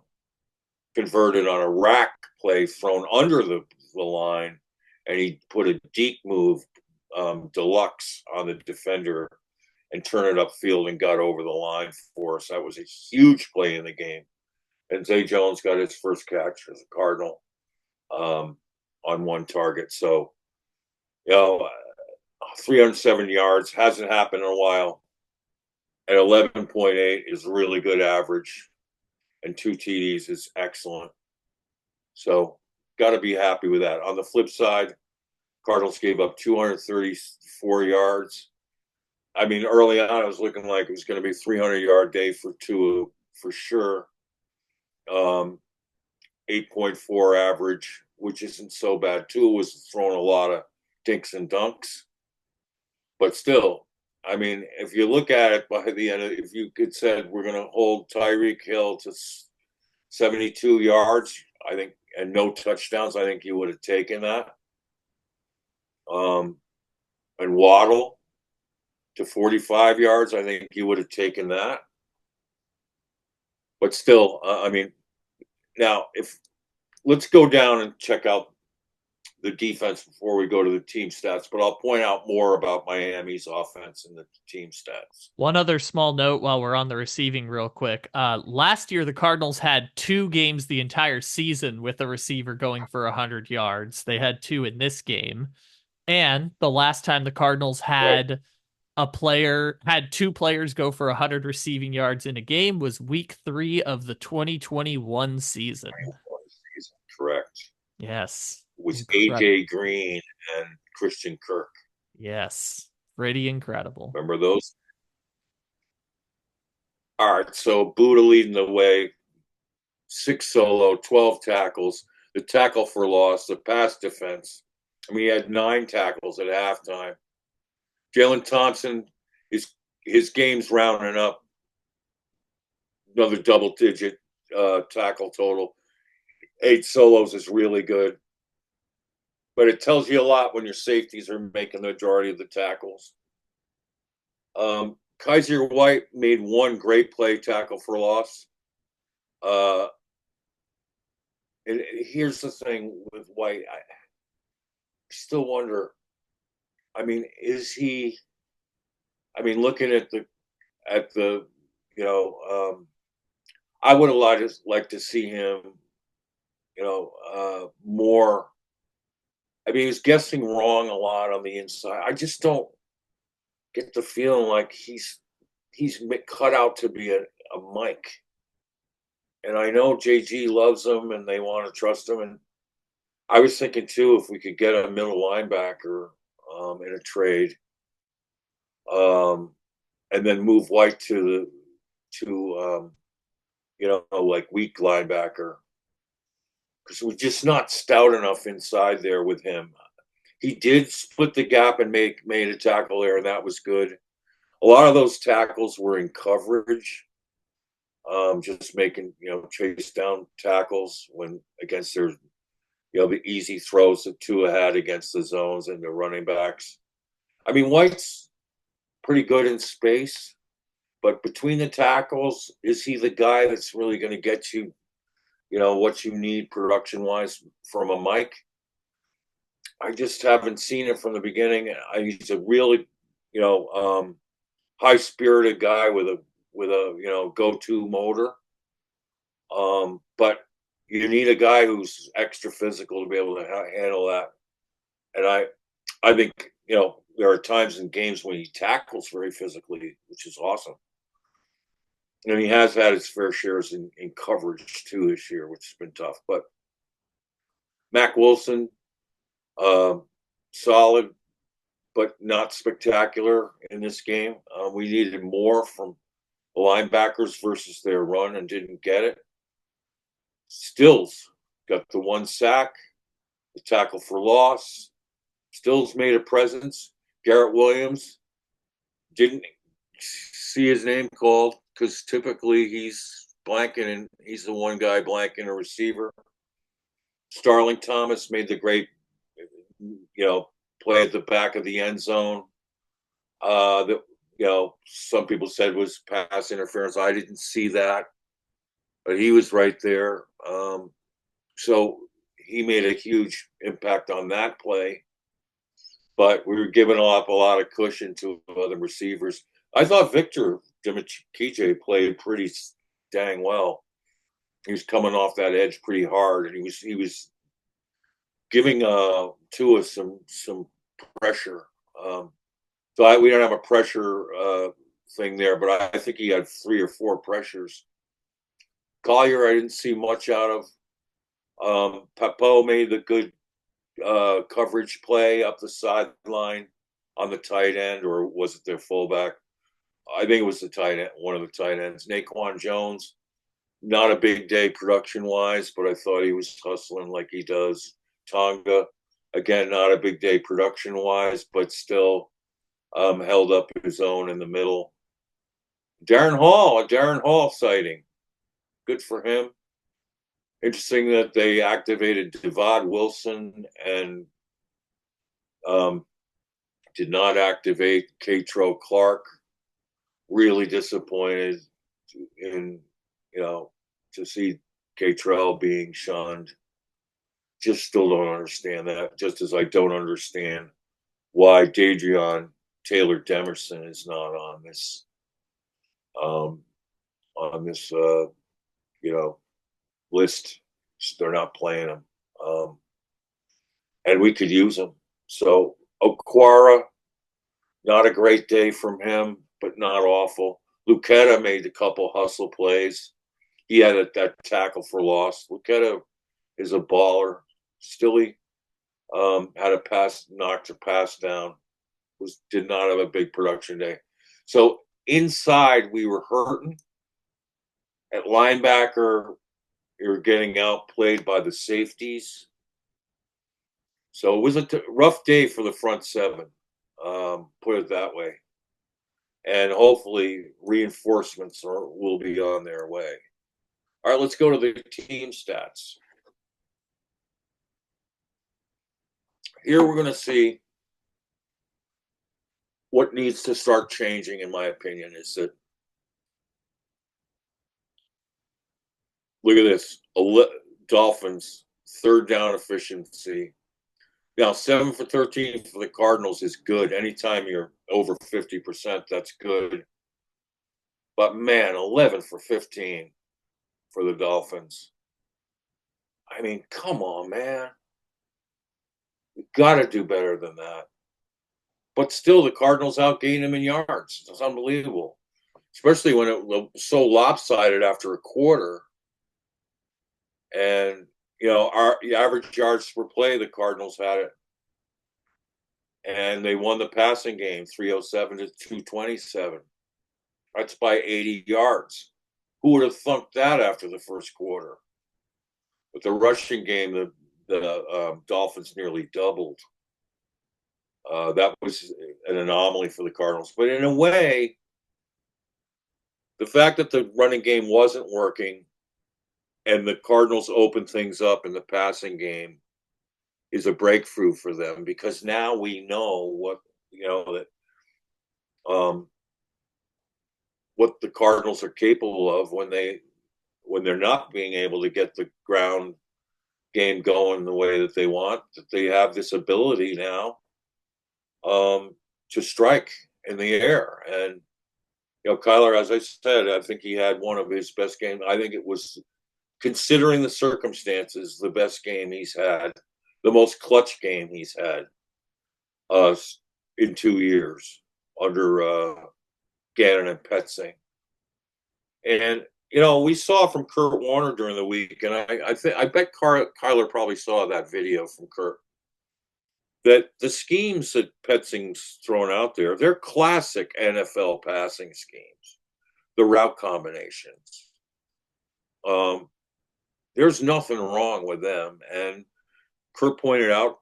converted on a rack play thrown under the line, and he put a deep move, deluxe on the defender and turned it upfield and got over the line for us. That was a huge play in the game. And Zay Jones got his first catch as a Cardinal on 1 target. So, 307 yards hasn't happened in a while. At 11.8 is really good average, and 2 TDs is excellent. So, got to be happy with that. On the flip side, Cardinals gave up 234 yards. I mean, early on, it was looking like it was going to be a 300-yard day for Tua for sure. 8.4 average, which isn't so bad. Tua was throwing a lot of dinks and dunks. But still, I mean, if you look at it by the end, if you could said we're going to hold Tyreek Hill to 72 yards, I think, and no touchdowns, I think you would have taken that. And Waddle to 45 yards, I think you would have taken that. But still, I mean, now let's go down and check out the defense before we go to the team stats, but I'll point out more about Miami's offense and the team stats. One other small note while we're on the receiving real quick. Last year, the Cardinals had 2 games the entire season with a receiver going for 100 yards. They had 2 in this game. And the last time the Cardinals had had 2 players go for 100 receiving yards in a game was week 3 of the 2021 season. Correct. Yes. With AJ Green and Christian Kirk. Yes. Pretty incredible. Remember those? All right. So Budda leading the way. 6 solo, 12 tackles. The tackle for loss, the pass defense. I mean, he had 9 tackles at halftime. Jalen Thompson, his game's rounding up. Another double-digit tackle total. 8 solos is really good. But it tells you a lot when your safeties are making the majority of the tackles. Kaiser White made 1 great play, tackle for loss. And here's the thing with White. I still wonder, I mean, is he, I mean, looking at the, I would have liked to see him, more. I mean, he was guessing wrong a lot on the inside. I just don't get the feeling like he's cut out to be a Mike. And I know JG loves him and they want to trust him. And I was thinking too, if we could get a middle linebacker in a trade, and then move White to like weak linebacker, because we're just not stout enough inside there with him. He did split the gap and made a tackle there, and that was good. A lot of those tackles were in coverage, just making chase down tackles when against their the easy throws that Tua had against the zones and the running backs. I mean, White's pretty good in space, but between the tackles, is he the guy that's really going to get you, what you need production wise from a Mike? I just haven't seen it from the beginning. He's a really, high spirited guy with a go-to motor. But you need a guy who's extra physical to be able to handle that. And I think there are times in games when he tackles very physically, which is awesome. And he has had his fair shares in coverage too this year, which has been tough. But Mac Wilson, solid, but not spectacular in this game. We needed more from the linebackers versus their run and didn't get it. Stills got the one sack, the tackle for loss. Stills made a presence. Garrett Williams didn't see his name called because typically he's blanking and he's the one guy blanking a receiver. Starling Thomas made the great, play at the back of the end zone. That some people said was pass interference. I didn't see that, but he was right there. So he made a huge impact on that play. But we were giving up a lot of cushion to other receivers. I thought Victor Dimukice played pretty dang well. He was coming off that edge pretty hard, and he was giving Tua some pressure. So we don't have a pressure thing there, but I think he had 3 or 4 pressures. Collier, I didn't see much out of. Papo made the good coverage play up the sideline on the tight end, or was it their fullback? I think it was the tight end, one of the tight ends. Naquan Jones, not a big day production-wise, but I thought he was hustling like he does. Tonga, again, not a big day production-wise, but still held up his own in the middle. Darren Hall, a Darren Hall sighting. Good for him. Interesting that they activated Devad Wilson and did not activate Katro Clark. Really disappointed in, to see Katro being shunned. Just still don't understand that. Just as I don't understand why Dadrion Taylor Demerson is not on this, list. They're not playing him, and we could use him. So Okwara, not a great day from him, but not awful. Lucetta made a couple hustle plays. He had that tackle for loss. Lucetta is a baller. Stilly had a pass, knocked a pass down. Did not have a big production day. So inside, we were hurting. At linebacker, you're getting outplayed by the safeties. So it was a rough day for the front seven, put it that way. And hopefully reinforcements will be on their way. All right, let's go to the team stats. Here we're going to see what needs to start changing, in my opinion, is that look at this. Dolphins, third down efficiency. Now, 7 for 13 for the Cardinals is good. Anytime you're over 50%, that's good. But, man, 11 for 15 for the Dolphins. I mean, come on, man. You've got to do better than that. But still, the Cardinals outgained them in yards. It's unbelievable, especially when it was so lopsided after a quarter. And, our average yards per play, the Cardinals had it. And they won the passing game, 307 to 227. That's by 80 yards. Who would have thunked that after the first quarter? But the rushing game, the Dolphins nearly doubled. That was an anomaly for the Cardinals. But in a way, the fact that the running game wasn't working and the Cardinals opened things up in the passing game is a breakthrough for them, because now we know um, what the Cardinals are capable of when they're not being able to get the ground game going the way that they want. That they have this ability now to strike in the air. And Kyler, as I said, I think he had one of his best games. I think it was, considering the circumstances, the best game he's had, the most clutch game he's had in 2 years under Gannon and Petzing. And we saw from Kurt Warner during the week, and I bet Kyler probably saw that video from Kurt, that the schemes that Petzing's thrown out there, they're classic NFL passing schemes. The route combinations. There's nothing wrong with them. And Kurt pointed out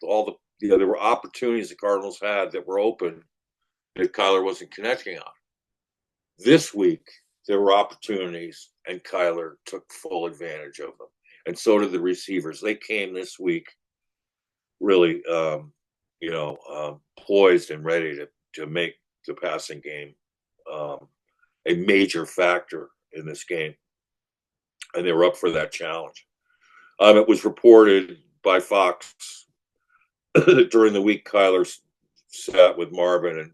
there were opportunities the Cardinals had that were open that Kyler wasn't connecting on. This week, there were opportunities, and Kyler took full advantage of them. And so did the receivers. They came this week really, poised and ready to make the passing game a major factor in this game. And they were up for that challenge. It was reported by Fox that during the week, Kyler sat with Marvin and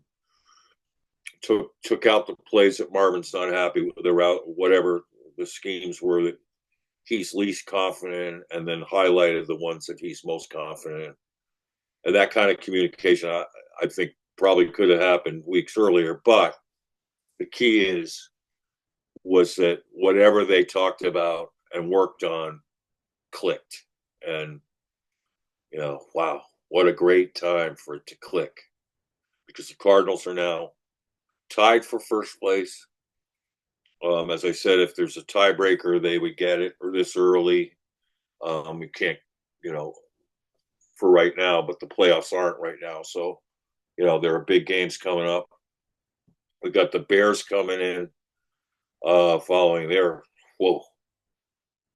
took out the plays that Marvin's not happy with, the route, whatever the schemes were that he's least confident in, and then highlighted the ones that he's most confident in. And that kind of communication, I think, probably could have happened weeks earlier. But the key was that whatever they talked about and worked on clicked. And, wow, what a great time for it to click. Because the Cardinals are now tied for first place. As I said, if there's a tiebreaker, they would get it or this early. We can't, for right now, but the playoffs aren't right now. So, there are big games coming up. We got the Bears coming in following their,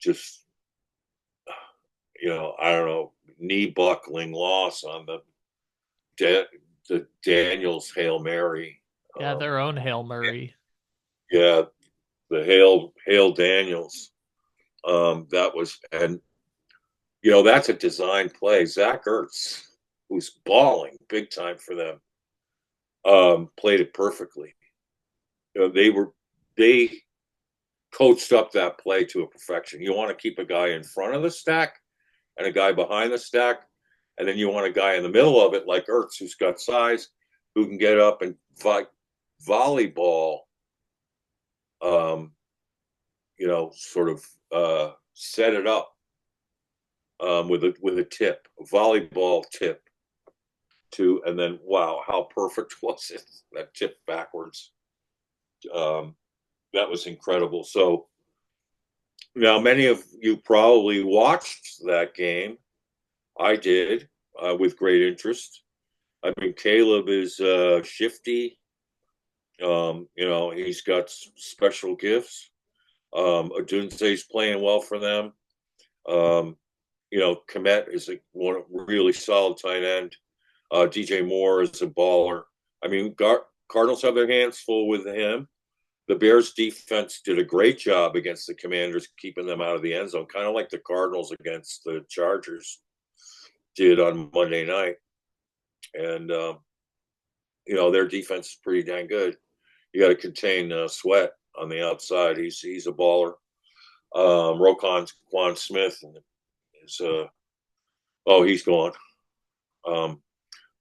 just, I don't know, knee buckling loss on the Daniels Hail Mary. Yeah, their own Hail Murray. Yeah, the Hail Daniels. That was, and that's a design play. Zach Ertz, who's balling big time for them, played it perfectly. They coached up that play to a perfection. You want to keep a guy in front of the stack and a guy behind the stack, and then you want a guy in the middle of it like Ertz, who's got size, who can get up and volleyball, sort of set it up with a tip, a volleyball tip, and then wow, how perfect was it? That tip backwards. That was incredible. So now many of you probably watched that game. I did with great interest. I mean, Caleb is shifty. He's got special gifts. Odunze's playing well for them. Komet is one really solid tight end. DJ Moore is a baller. I mean, Cardinals have their hands full with him. The Bears defense did a great job against the Commanders, keeping them out of the end zone, kind of like the Cardinals against the Chargers did on Monday night. And, their defense is pretty dang good. You got to contain Sweat on the outside. He's a baller. Roquan Quan Smith is he's gone.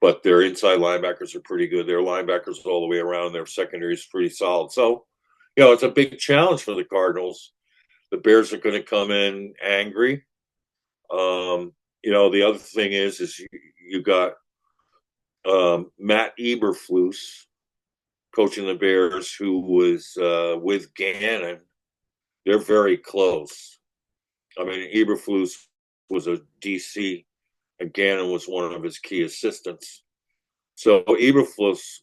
But their inside linebackers are pretty good. Their linebackers all the way around. Their secondary is pretty solid. So, it's a big challenge for the Cardinals. The Bears are going to come in angry. The other thing is you got Matt Eberflus coaching the Bears, who was with Gannon. They're very close. I mean, Eberflus was a DC, and Gannon was one of his key assistants. So Eberflus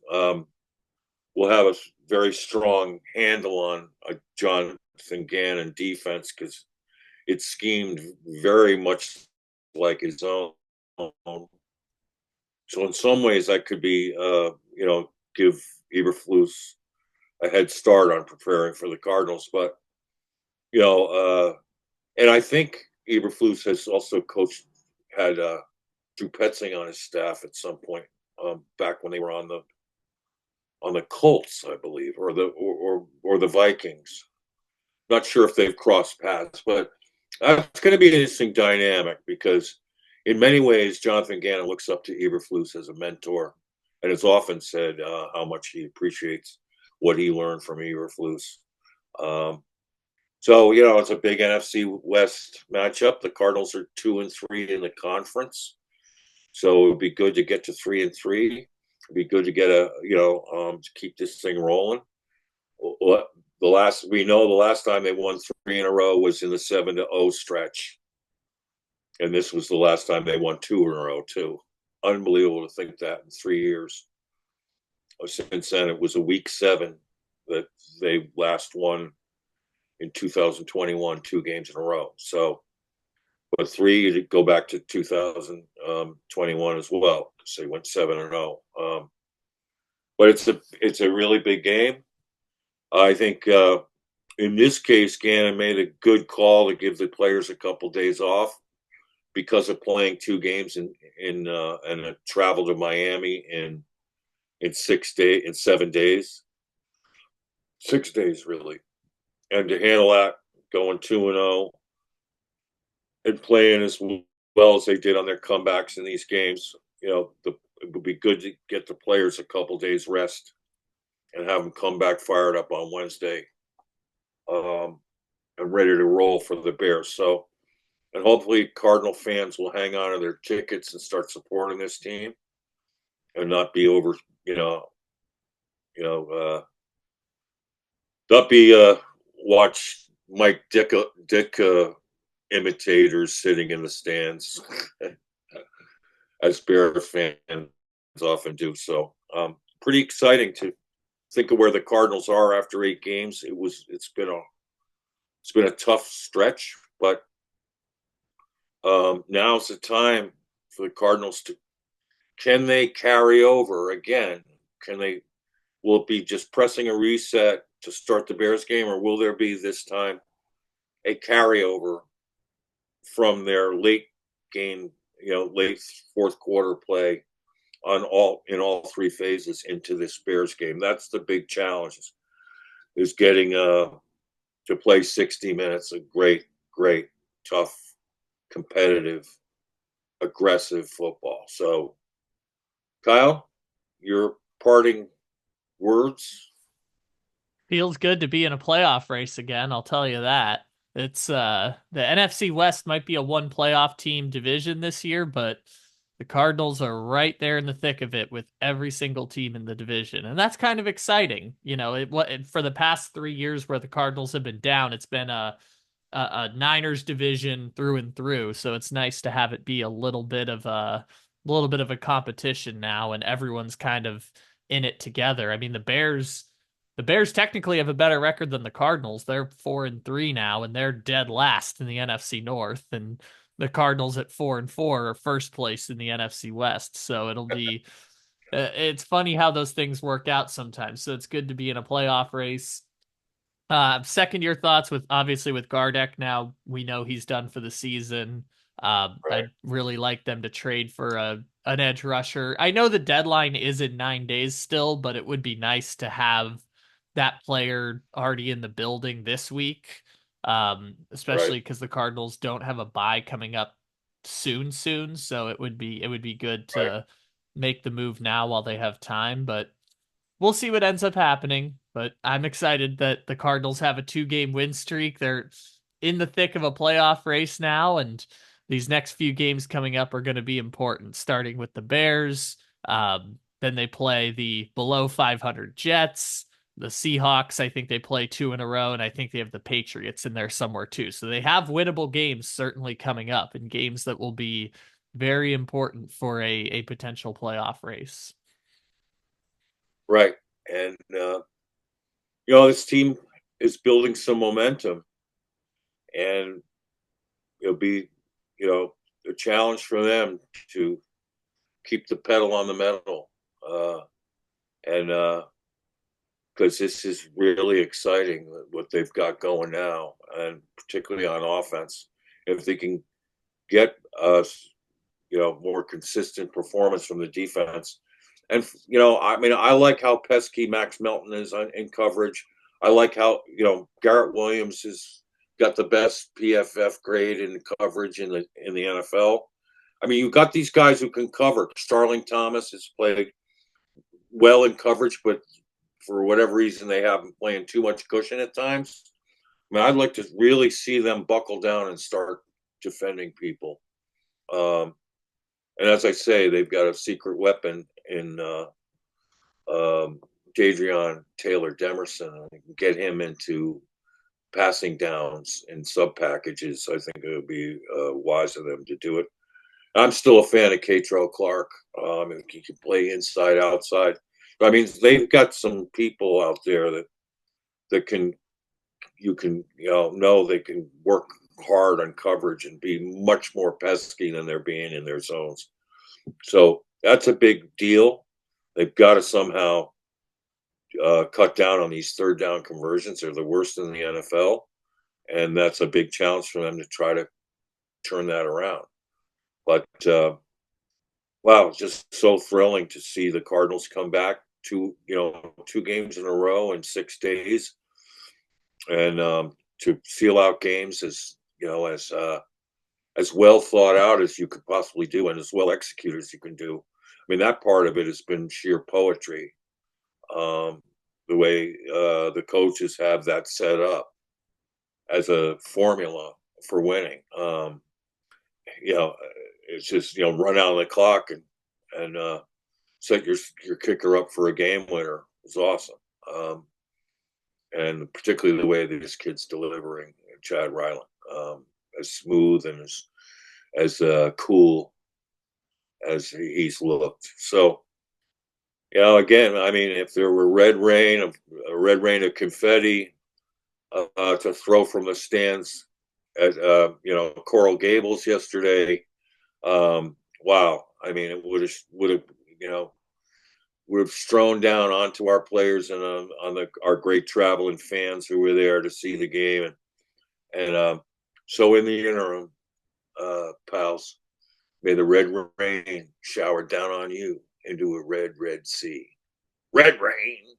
will have a very strong handle on Jonathan Gannon defense because it's schemed very much like his own. So in some ways, that could be, give Eberflus a head start on preparing for the Cardinals. But and I think Eberflus has also had Drew Petzing on his staff at some point back when they were on the Colts, I believe, or the Vikings. Not sure if they've crossed paths, but it's going to be an interesting dynamic because in many ways, Jonathan Gannon looks up to Eberflus as a mentor and has often said how much he appreciates what he learned from Eberflus. So, it's a big NFC West matchup. The Cardinals are 2-3 in the conference. So it would be good to get to 3-3. It'd be good to get to keep this thing rolling. The last time they won 3 in a row was in the 7-0 stretch. And this was the last time they won 2 in a row, too. Unbelievable to think that in 3 years. Since then, it was a week 7 that they last won in 2021, 2 games in a row. So, but 3, you go back to 2021 as well, because they went 7-0. But it's a really big game. I think in this case, Gannon made a good call to give the players a couple days off because of playing 2 games and a travel to Miami in 7 days, 6 days really, and to handle that going 2-0 and playing as well as they did on their comebacks in these games, it would be good to get the players a couple days rest and have them come back fired up on Wednesday and ready to roll for the Bears. So, and hopefully Cardinal fans will hang on to their tickets and start supporting this team and not be not be watch Mike Ditka imitators sitting in the stands as Bears fans often do. So, pretty exciting to think of where the Cardinals are after 8 games. It's been a tough stretch, but now's the time for the Cardinals can they carry over again? Will it be just pressing a reset to start the Bears game, or will there be this time a carryover from their late game, late fourth quarter play in all 3 phases into this Bears game? That's the big challenge is getting to play 60 minutes of great, tough, competitive, aggressive football. So, Kyle, your parting words? Feels good to be in a playoff race again, I'll tell you that. It's the NFC West might be a 1 playoff team division this year, but the Cardinals are right there in the thick of it with every single team in the division. And that's kind of exciting. For the past 3 years where the Cardinals have been down, it's been a Niners division through and through. So it's nice to have it be a little bit of a competition now, and everyone's kind of in it together. I mean, the Bears technically have a better record than the Cardinals. They're 4-3 now, and they're dead last in the NFC North. And the Cardinals at 4-4 are first place in the NFC West. So it'll be, it's funny how those things work out sometimes. So it's good to be in a playoff race. Second year thoughts with Gardeck. Now we know he's done for the season. Right. I'd really like them to trade for an edge rusher. I know the deadline is in 9 days still, but it would be nice to have that player already in the building this week. Right. Especially because the Cardinals don't have a bye coming up soon. So it would be good Right. to make the move now while they have time, but we'll see what ends up happening. But I'm excited that the Cardinals have a 2-game win streak. They're in the thick of a playoff race now, and these next few games coming up are going to be important, starting with the Bears. Then they play the below 500 Jets, the Seahawks. I think they play 2 in a row, and I think they have the Patriots in there somewhere too. So they have winnable games certainly coming up, and games that will be very important for a potential playoff race. Right. And, you know, this team is building some momentum, and it'll be, you know, a challenge for them to keep the pedal on the metal. And because this is really exciting what they've got going now, and particularly on offense. If they can get us, you know, more consistent performance from the defense. And, you know, I mean, I like how pesky Max Melton is in coverage. I like how, you know, Garrett Williams has got the best PFF grade in coverage in the NFL. I mean, you've got these guys who can cover. Starling Thomas has played well in coverage, but for whatever reason, they have him playing too much cushion at times. I mean, I'd like to really see them buckle down and start defending people. And as I say, they've got a secret weapon in Jadrian Taylor Demerson. I can get him into passing downs in sub packages. I think it would be wise of them to do it. I'm still a fan of Catrell Clark. He can play inside, outside. I mean, they've got some people out there that can know they can work hard on coverage and be much more pesky than they're being in their zones. So that's a big deal. They've got to somehow cut down on these third down conversions. They're the worst in the NFL, and that's a big challenge for them to try to turn that around. But wow, it's just so thrilling to see the Cardinals come back two games in a row in 6 days, and to seal out games as well thought out as you could possibly do, and as well executed as you can do. I mean, that part of it has been sheer poetry. The way the coaches have that set up as a formula for winning. It's just, run out of the clock and set your kicker up for a game winner is awesome. And particularly the way that this kid's delivering, Chad Ryland, as smooth and as cool as he's looked. So, again, I mean, if there were a red rain of confetti to throw from the stands at Coral Gables yesterday, wow! I mean, it would have strewn down onto our players and on our great traveling fans who were there to see the game, and so in the interim, pals, may the red rain shower down on you into a red sea. Red rain.